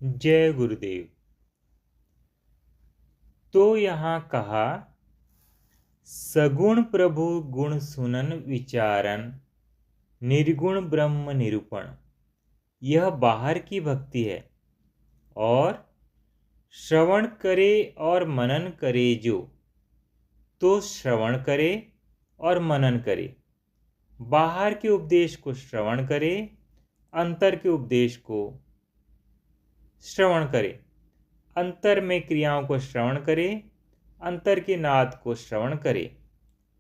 जय गुरुदेव। तो यहाँ कहा, सगुण प्रभु गुण सुनन विचारन, निर्गुण ब्रह्म निरूपण। यह बाहर की भक्ति है। और श्रवण करे और मनन करे जो, तो श्रवण करे और मनन करे। बाहर के उपदेश को श्रवण करे, अंतर के उपदेश को श्रवण करे। अंतर में क्रियाओं को श्रवण करे, अंतर के नाद को श्रवण करे।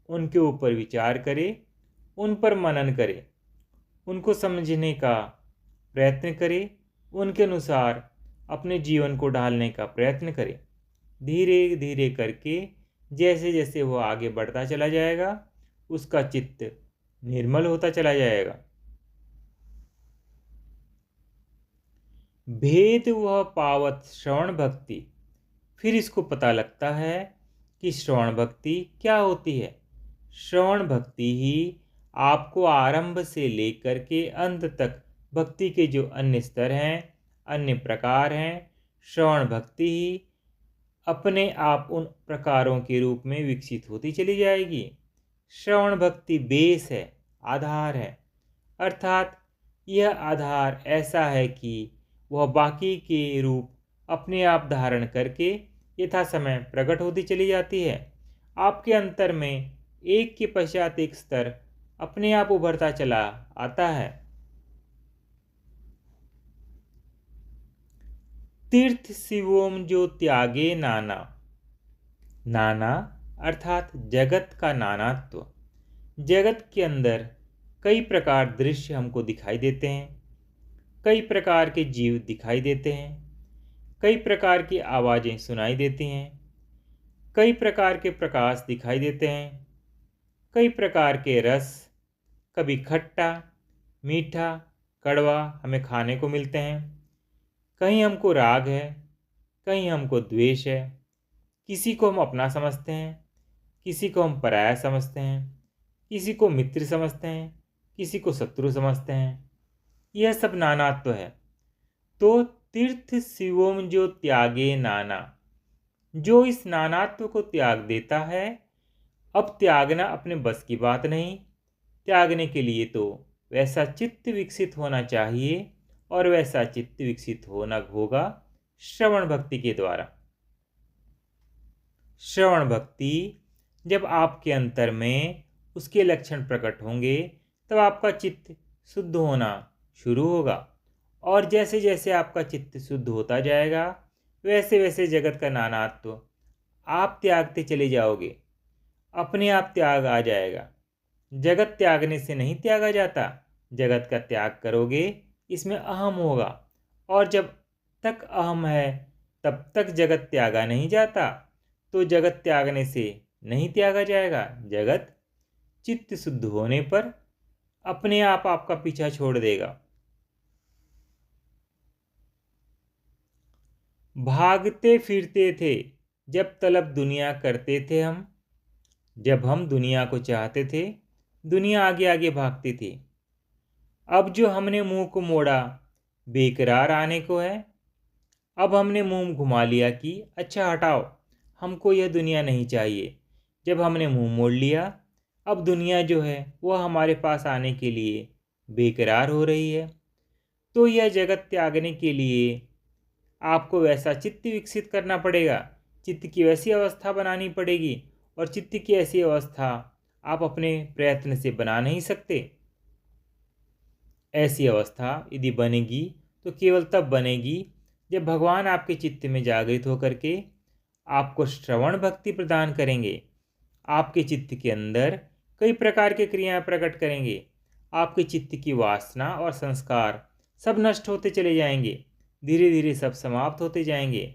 उनके ऊपर विचार करे, उन पर मनन करे, उनको समझने का प्रयत्न करे, उनके अनुसार अपने जीवन को ढालने का प्रयत्न करे। धीरे धीरे करके जैसे जैसे वो आगे बढ़ता चला जाएगा, उसका चित्त निर्मल होता चला जाएगा। भेद वह पावत श्रवण भक्ति। फिर इसको पता लगता है कि श्रवण भक्ति क्या होती है। श्रवण भक्ति ही आपको आरंभ से लेकर के अंत तक भक्ति के जो अन्य स्तर हैं, अन्य प्रकार हैं, श्रवण भक्ति ही अपने आप उन प्रकारों के रूप में विकसित होती चली जाएगी। श्रवण भक्ति बेस है, आधार है। अर्थात यह आधार ऐसा है कि वह बाकी के रूप अपने आप धारण करके यथा समय प्रकट होती चली जाती है। आपके अंतर में एक के पश्चात एक स्तर अपने आप उभरता चला आता है। तीर्थ शिवोम जो त्यागे नाना। नाना अर्थात जगत का नानात्व। जगत के अंदर कई प्रकार दृश्य हमको दिखाई देते हैं, कई प्रकार के जीव दिखाई देते हैं, कई प्रकार की आवाज़ें सुनाई देती हैं, कई प्रकार के प्रकाश दिखाई देते हैं, कई प्रकार के रस, कभी खट्टा, मीठा, कड़वा हमें खाने को मिलते हैं। कहीं हमको राग है, कहीं हमको द्वेष है। किसी को हम अपना समझते हैं, किसी को हम पराया समझते हैं, किसी को मित्र समझते हैं, किसी को शत्रु समझते हैं। यह सब नानात्व है। तो तीर्थ शिवोम जो त्यागे नाना, जो इस नानात्व को त्याग देता है। अब त्यागना अपने बस की बात नहीं। त्यागने के लिए तो वैसा चित्त विकसित होना चाहिए, और वैसा चित्त विकसित होना होगा श्रवण भक्ति के द्वारा। श्रवण भक्ति जब आपके अंतर में उसके लक्षण प्रकट होंगे, तब आपका चित्त शुद्ध होना शुरू होगा। और जैसे जैसे आपका चित्त शुद्ध होता जाएगा, वैसे वैसे जगत का नानात्व आप त्यागते चले जाओगे। अपने आप त्याग आ जाएगा। जगत त्यागने से नहीं त्यागा जाता। जगत का त्याग करोगे, इसमें अहम होगा, और जब तक अहम है तब तक जगत त्यागा नहीं जाता। तो जगत त्यागने से नहीं त्यागा जाएगा। जगत चित्त शुद्ध होने पर अपने आप आपका पीछा छोड़ देगा। भागते फिरते थे जब तलब दुनिया करते थे हम। जब हम दुनिया को चाहते थे, दुनिया आगे आगे भागती थी। अब जो हमने मुंह को मोड़ा, बेकरार आने को है। अब हमने मुंह घुमा लिया कि अच्छा हटाओ, हमको यह दुनिया नहीं चाहिए। जब हमने मुंह मोड़ लिया, अब दुनिया जो है वह हमारे पास आने के लिए बेकरार हो रही है। तो यह जगत त्यागने के लिए आपको वैसा चित्त विकसित करना पड़ेगा, चित्त की वैसी अवस्था बनानी पड़ेगी। और चित्त की ऐसी अवस्था आप अपने प्रयत्न से बना नहीं सकते। ऐसी अवस्था यदि बनेगी तो केवल तब बनेगी जब भगवान आपके चित्त में जागृत होकर के आपको श्रवण भक्ति प्रदान करेंगे। आपके चित्त के अंदर कई प्रकार के क्रियाएं प्रकट करेंगे। आपके चित्त की वासना और संस्कार सब नष्ट होते चले जाएंगे, धीरे धीरे सब समाप्त होते जाएंगे।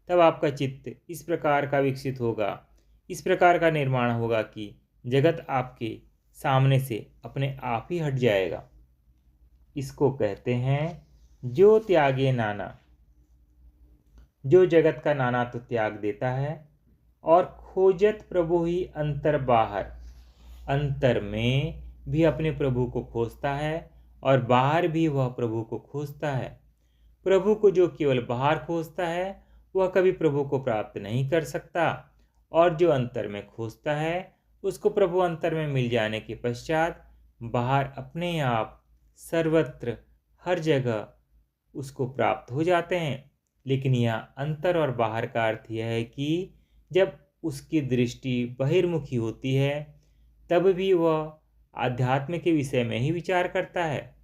तब आपका चित्त इस प्रकार का विकसित होगा, इस प्रकार का निर्माण होगा कि जगत आपके सामने से अपने आप ही हट जाएगा। इसको कहते हैं जो त्यागे नाना। जो जगत का नाना तो त्याग देता है और खोजत प्रभु ही अंतर बाहर। अंतर में भी अपने प्रभु को खोजता है और बाहर भी वह प्रभु को खोजता है। प्रभु को जो केवल बाहर खोजता है वह कभी प्रभु को प्राप्त नहीं कर सकता, और जो अंतर में खोजता है उसको प्रभु अंतर में मिल जाने के पश्चात बाहर अपने आप सर्वत्र हर जगह उसको प्राप्त हो जाते हैं। लेकिन यह अंतर और बाहर का अर्थ यह है कि जब उसकी दृष्टि बहिर्मुखी होती है तब भी वह आध्यात्म के विषय में ही विचार करता है,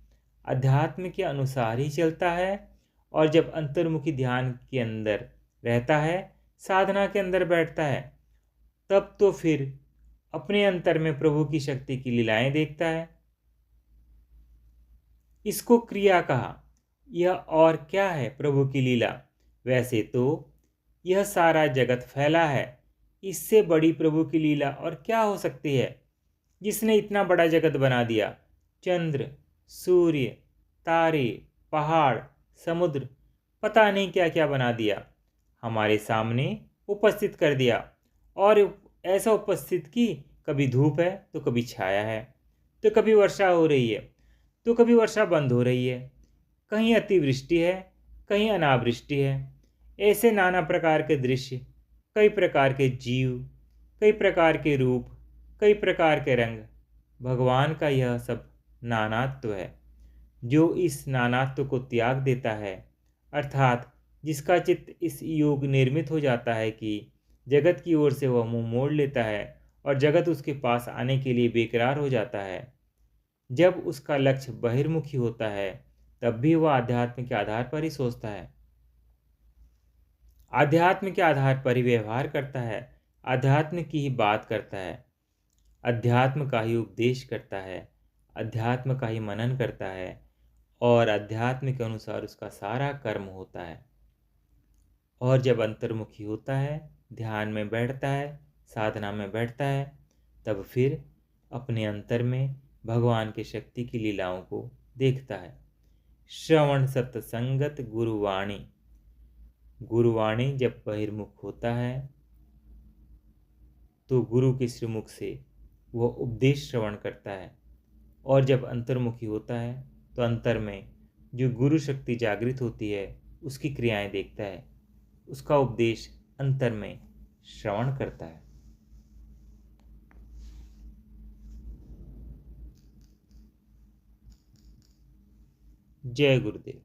अध्यात्म के अनुसार ही चलता है। और जब अंतर्मुखी ध्यान के अंदर रहता है, साधना के अंदर बैठता है, तब तो फिर अपने अंतर में प्रभु की शक्ति की लीलाएं देखता है। इसको क्रिया कहा। यह और क्या है प्रभु की लीला? वैसे तो यह सारा जगत फैला है, इससे बड़ी प्रभु की लीला और क्या हो सकती है, जिसने इतना बड़ा जगत बना दिया। चंद्र, सूर्य, तारे, पहाड़, समुद्र, पता नहीं क्या क्या बना दिया, हमारे सामने उपस्थित कर दिया। और ऐसा उपस्थित कि कभी धूप है तो कभी छाया है, तो कभी वर्षा हो रही है तो कभी वर्षा बंद हो रही है, कहीं अतिवृष्टि है कहीं अनावृष्टि है। ऐसे नाना प्रकार के दृश्य, कई प्रकार के जीव, कई प्रकार के रूप, कई प्रकार के रंग, भगवान का यह सब नानात्व है। जो इस नानात्व को त्याग देता है, अर्थात जिसका चित्त इस योग निर्मित हो जाता है कि जगत की ओर से वह मुंह मोड़ लेता है और जगत उसके पास आने के लिए बेकरार हो जाता है, जब उसका लक्ष्य बहिर्मुखी होता है तब भी वह आध्यात्म के आधार पर ही सोचता है, आध्यात्म के आधार पर ही व्यवहार करता है, आध्यात्म की ही बात करता है, अध्यात्म का ही उपदेश करता है, अध्यात्म का ही मनन करता है और अध्यात्म के अनुसार उसका सारा कर्म होता है। और जब अंतर्मुखी होता है, ध्यान में बैठता है, साधना में बैठता है, तब फिर अपने अंतर में भगवान की शक्ति की लीलाओं को देखता है। श्रवण सत्संगत गुरुवाणी। गुरुवाणी जब बहिर्मुख होता है तो गुरु के श्रीमुख से वह उपदेश श्रवण करता है, और जब अंतर्मुखी होता है तो अंतर में जो गुरु शक्ति जागृत होती है उसकी क्रियाएं देखता है, उसका उपदेश अंतर में श्रवण करता है। जय गुरुदेव।